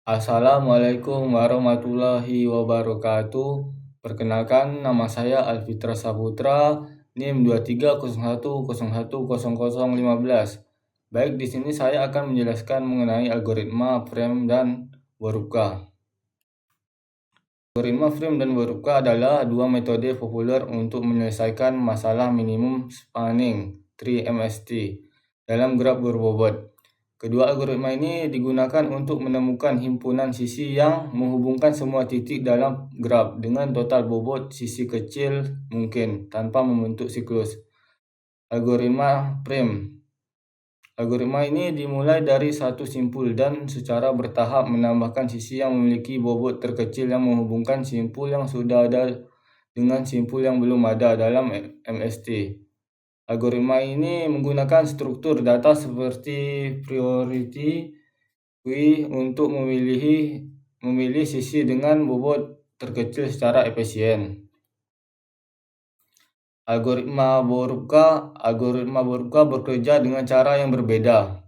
Assalamualaikum warahmatullahi wabarakatuh. Perkenalkan, nama saya Alfitra Saputra, NIM 2301010015. Baik, di sini saya akan menjelaskan mengenai algoritma frame dan Boruca. Algoritma frame dan Boruca adalah dua metode populer untuk menyelesaikan masalah minimum spanning tree MST dalam graf berbobot. Kedua algoritma ini digunakan untuk menemukan himpunan sisi yang menghubungkan semua titik dalam graf dengan total bobot sisi kecil mungkin tanpa membentuk siklus. Algoritma frame. Algoritma ini dimulai dari satu simpul dan secara bertahap menambahkan sisi yang memiliki bobot terkecil yang menghubungkan simpul yang sudah ada dengan simpul yang belum ada dalam MST. Algoritma ini menggunakan struktur data seperti priority queue untuk memilih sisi dengan bobot terkecil secara efisien. Algoritma Boruca bekerja dengan cara yang berbeda,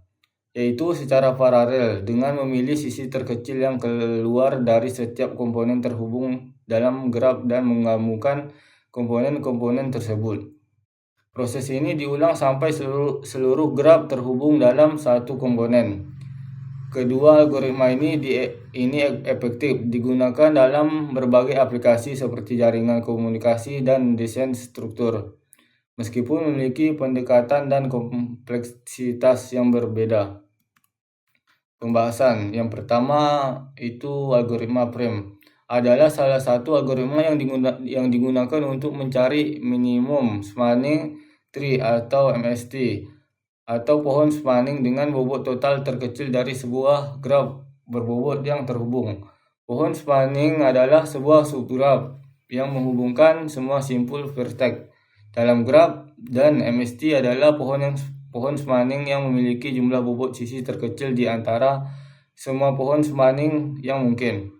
yaitu secara paralel dengan memilih sisi terkecil yang keluar dari setiap komponen terhubung dalam graf dan menggabungkan komponen-komponen tersebut. Proses ini diulang sampai seluruh graf terhubung dalam satu komponen. Kedua algoritma ini efektif digunakan dalam berbagai aplikasi seperti jaringan komunikasi dan desain struktur, meskipun memiliki pendekatan dan kompleksitas yang berbeda. Pembahasan yang pertama itu algoritma frame adalah salah satu algoritma yang digunakan untuk mencari minimum spanning tree atau MST atau pohon spanning dengan bobot total terkecil dari sebuah graf berbobot yang terhubung. Pohon spanning adalah sebuah subgraf yang menghubungkan semua simpul vertex dalam graf, dan MST adalah pohon spanning yang memiliki jumlah bobot sisi terkecil di antara semua pohon spanning yang mungkin.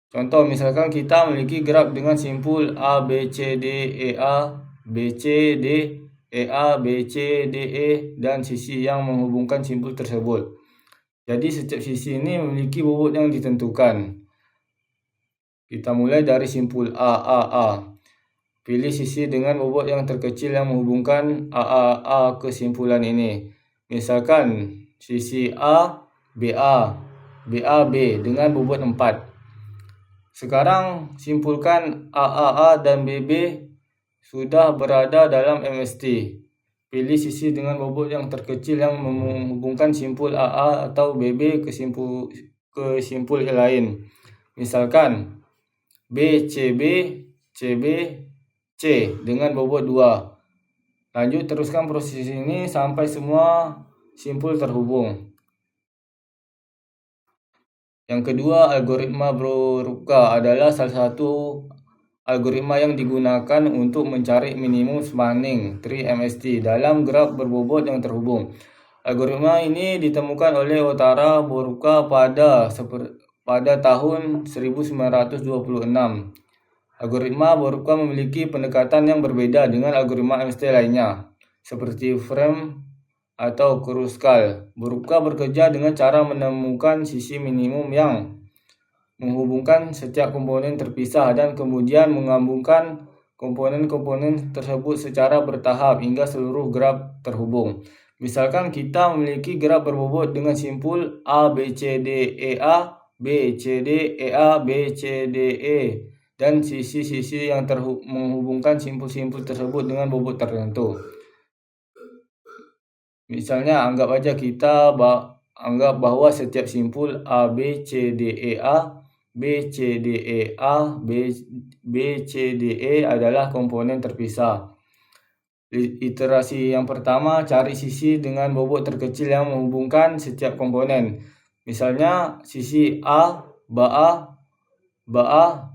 Contoh, misalkan kita memiliki graf dengan simpul A, B, C, D, E, A, B, C, D, E, A, B, C, D, E, dan sisi yang menghubungkan simpul tersebut. Jadi setiap sisi ini memiliki bobot yang ditentukan. Kita mulai dari simpul A. Pilih sisi dengan bobot yang terkecil yang menghubungkan A kesimpulan ini. Misalkan sisi A, BA, B dengan bobot 4. Sekarang simpulkan A dan BB sudah berada dalam MST. Pilih sisi dengan bobot yang terkecil yang menghubungkan simpul AA atau BB ke simpul lain. Misalkan BCB, CBC dengan bobot 2. Lanjut teruskan proses ini sampai semua simpul terhubung. Yang kedua, algoritma Boruca adalah salah satu algoritma yang digunakan untuk mencari minimum spanning tree MST dalam graf berbobot yang terhubung. Algoritma ini ditemukan oleh Ottara Boruca pada tahun 1926. Algoritma Boruca memiliki pendekatan yang berbeda dengan algoritma MST lainnya, seperti frame atau Kruskal. Boruca bekerja dengan cara menemukan sisi minimum yang menghubungkan setiap komponen terpisah dan kemudian menggabungkan komponen-komponen tersebut secara bertahap hingga seluruh graf terhubung. Misalkan kita memiliki graf berbobot dengan simpul A, B, C, D, E, A, B, C, D, E, A, B, C, D, E, dan sisi-sisi yang menghubungkan simpul-simpul tersebut dengan bobot tertentu. Misalnya anggap bahwa setiap simpul A, B, C, D, E, A, B, C, D, E, A, B, C, D, E adalah komponen terpisah. Iterasi yang pertama, cari sisi dengan bobot terkecil yang menghubungkan setiap komponen. Misalnya sisi A, BA,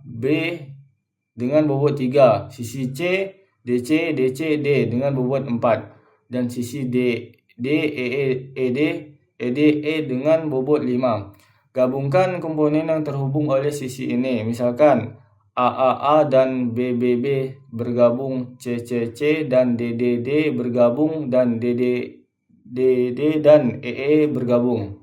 B dengan bobot 3, sisi C, DC, D dengan bobot 4, dan sisi ED dengan bobot 5. Gabungkan komponen yang terhubung oleh sisi ini. Misalkan AAA dan BBB bergabung, CCC dan DDD bergabung, dan DD dan EE bergabung.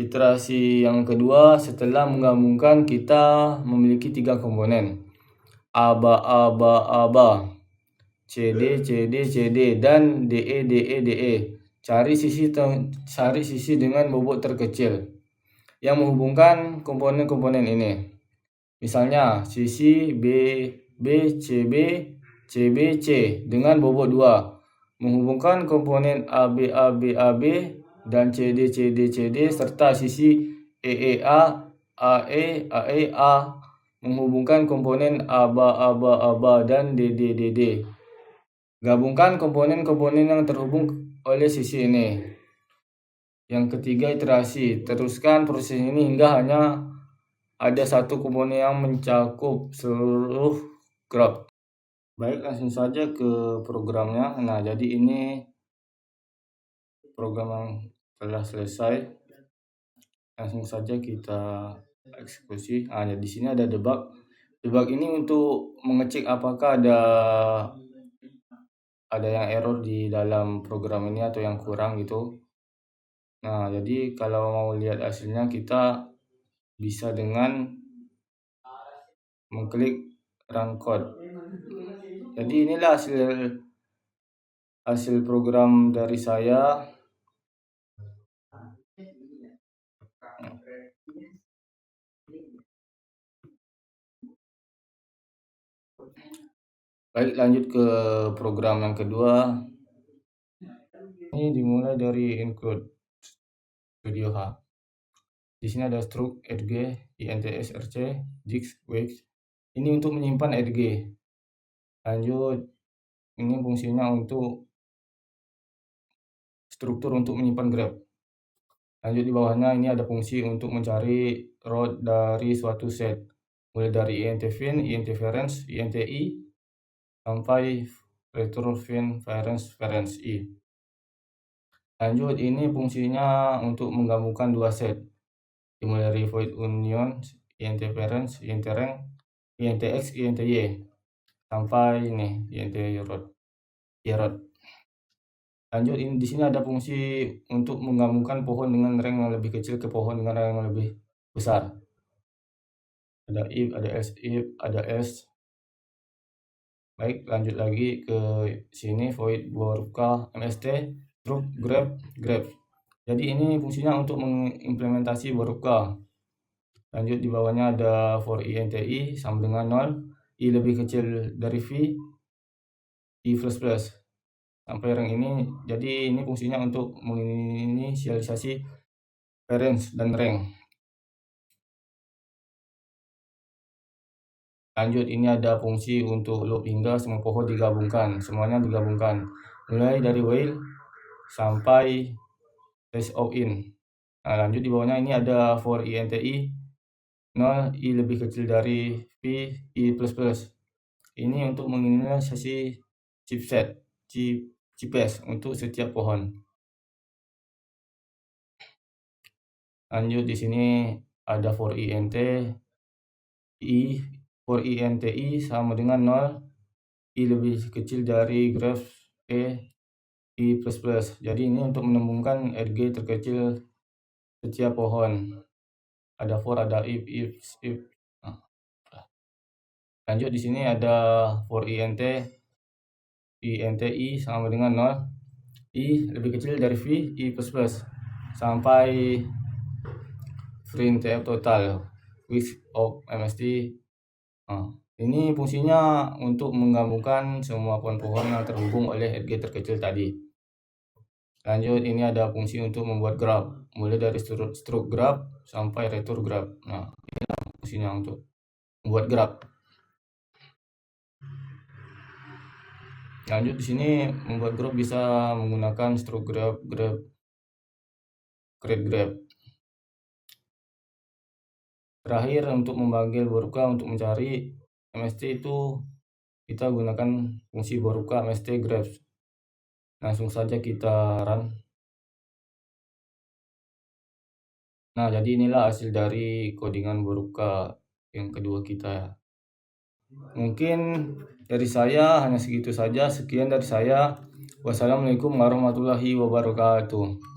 Iterasi yang kedua, setelah menggabungkan kita memiliki 3 komponen, aba, aba, aba, CD, CD, CD, dan DE, DE, DE. Cari sisi dengan bobot terkecil yang menghubungkan komponen-komponen ini. Misalnya sisi B, B, CB, CB, C dengan bobot 2. Menghubungkan komponen AB, AB, AB, dan CD, CD, CD, serta sisi EEA, AE, AE, A. Menghubungkan komponen ABA, ABA, ABA, dan DD, DD. Gabungkan komponen-komponen yang terhubung oleh sisi ini. Yang ketiga, iterasi. Teruskan proses ini hingga hanya ada satu komponen yang mencakup seluruh graf. Baik, langsung saja ke programnya. Nah, jadi ini program yang telah selesai. Langsung saja kita eksekusi. Nah, di sini ada debug. Debug ini untuk mengecek apakah ada yang error di dalam program ini atau yang kurang gitu. Nah, jadi kalau mau lihat hasilnya kita bisa dengan mengklik run code. Jadi inilah hasil program dari saya. Baik, lanjut ke program yang kedua. Ini dimulai dari include video H. Di sini ada struct, edg, ints, rc, dix, wix. Ini untuk menyimpan edg. Lanjut, ini fungsinya untuk struktur untuk menyimpan graph. Lanjut, di bawahnya ini ada fungsi untuk mencari root dari suatu set, mulai dari int_fin, int_variance, int_i, sampai return_fin, variance i. Lanjut, ini fungsinya untuk menggabungkan dua set, dimulai dari void union, int_variance, int_rank, int_x, int_y, sampai ini int_root. Lanjut, ini di sini ada fungsi untuk menggabungkan pohon dengan rank yang lebih kecil ke pohon dengan rank yang lebih besar. Ada if, ada else if, ada else. Baik, lanjut lagi ke sini, void boruka mst struct graph. Jadi ini fungsinya untuk mengimplementasi boruka. Lanjut, di bawahnya ada for inti sama dengan 0, i lebih kecil dari v, i plus plus sampai rank ini. Jadi ini fungsinya untuk menginisialisasi variance dan rank. Lanjut, ini ada fungsi untuk loop hingga semua pohon digabungkan, semuanya digabungkan, mulai dari while sampai phase of in. Nah, lanjut, di bawahnya ini ada for inti 0, i lebih kecil dari v, i plus plus. Ini untuk menginisialisasi chipset, chipes untuk setiap pohon. Lanjut, di sini ada for int sama dengan 0, i lebih kecil dari graph i plus plus. Jadi ini untuk menemukan edg terkecil setiap pohon. Ada for, ada if. Nah. Lanjut, di sini ada for inti sama dengan 0, i lebih kecil dari v, i plus plus, sampai printf total width of mst. Nah, ini fungsinya untuk menggabungkan semua pohon-pohon yang terhubung oleh edg terkecil tadi. Lanjut, ini ada fungsi untuk membuat graph, mulai dari struct graph sampai return graph. Nah, inilah fungsinya untuk membuat graph. Lanjut, di sini membuat graph bisa menggunakan struct graph, create graph. Terakhir, untuk memanggil boruka untuk mencari mst itu kita gunakan fungsi boruka mst graph. Langsung saja kita run. Nah, jadi inilah hasil dari codingan boruka yang kedua kita. Mungkin dari saya hanya segitu saja. Sekian dari saya. Wassalamualaikum warahmatullahi wabarakatuh.